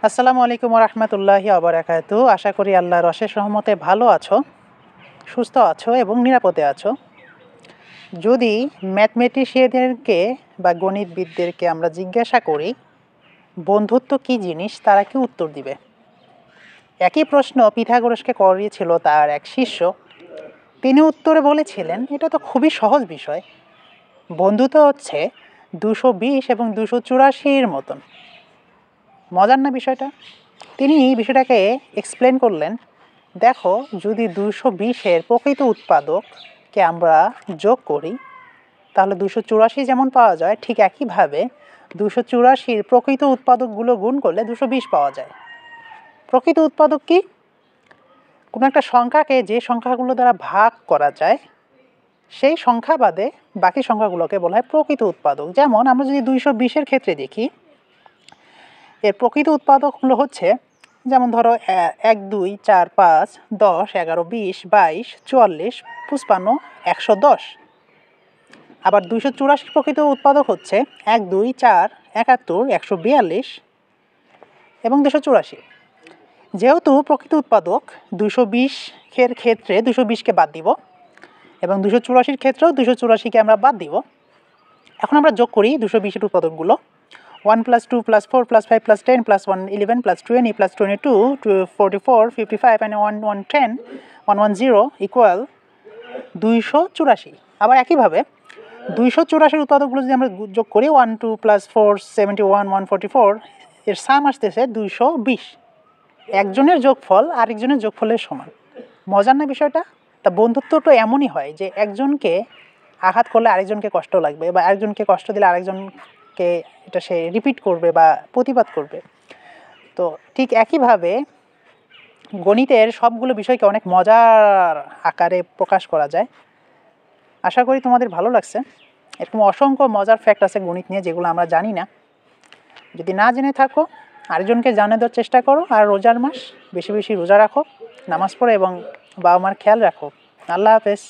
আসসালামু আলাইকুম রহমতুল্লাহি আবরাকাতু। আশা করি আল্লাহর অশেষ রহমতে ভালো আছো, সুস্থ আছো এবং নিরাপদে আছো। যদি ম্যাথমেটিশিয়ানদেরকে বা গণিতবিদদেরকে আমরা জিজ্ঞাসা করি বন্ধুত্ব কী জিনিস, তারা কি উত্তর দিবে? একই প্রশ্ন পিথাগোরাসকে করিয়েছিল তার এক শিষ্য। তিনি উত্তরে বলেছিলেন, এটা তো খুবই সহজ বিষয়। বন্ধুত্ব হচ্ছে 220 এবং 284 মতন। মজার না বিষয়টা? তিনি এই বিষয়টাকে এক্সপ্লেন করলেন, দেখো যদি 220-এর প্রকৃত উৎপাদককে আমরা যোগ করি তাহলে 284 যেমন পাওয়া যায়, ঠিক একইভাবে 284-র প্রকৃত উৎপাদকগুলো গুণ করলে 220 পাওয়া যায়। প্রকৃত উৎপাদক কি? কোনো একটা সংখ্যাকে যে সংখ্যাগুলো দ্বারা ভাগ করা যায় সেই সংখ্যা বাদে বাকি সংখ্যাগুলোকে বলা হয় প্রকৃত উৎপাদক। যেমন আমরা যদি 220-এর ক্ষেত্রে দেখি, এর প্রকৃত উৎপাদকগুলো হচ্ছে, যেমন ধরো 1, 2, 4, 5, 10, 11, 20, 22, 44, 55, 110। আবার 284 প্রকৃত উৎপাদক হচ্ছে 1, 2, 4, 71, 142 এবং 284। যেহেতু প্রকৃত উৎপাদক 220-এর ক্ষেত্রে 220-কে বাদ দিব এবং 284-র ক্ষেত্রেও 284-কে আমরা বাদ দিব। এখন আমরা যোগ করি 220-এর উৎপাদকগুলো। 1 + 2 + 4 + 5 + 10 + 1 11 + 20 + 22 44 55 and 110 110 ইকুয়াল 284। আবার একইভাবে 284-এর উৎপাদকগুলো যদি আমরা যোগ করি 1 2 + 4 71 144, এর সাম আসতেছে 220। একজনের যোগফল আরেকজনের যোগফলের সমান। মজার না বিষয়টা? তা বন্ধুত্ব তো এমনই হয় যে একজনকে আঘাত করলে আরেকজনকে কষ্ট লাগবে, বা আরেকজনকে কষ্ট দিলে আরেকজনকে এটা সে রিপিট করবে বা প্রতিবাদ করবে। তো ঠিক একইভাবে গণিতের সবগুলো বিষয়কে অনেক মজার আকারে প্রকাশ করা যায়। আশা করি তোমাদের ভালো লাগছে। এরকম অসংখ্য মজার ফ্যাক্ট আছে গণিত নিয়ে যেগুলো আমরা জানি না। যদি না জেনে থাকো আরেকজনকে জানিয়ে দেওয়ার চেষ্টা করো। আর রোজার মাস, বেশি বেশি রোজা রাখো, নামাজ পড়ো এবং বাবা মার খেয়াল রাখো। আল্লাহ হাফেজ।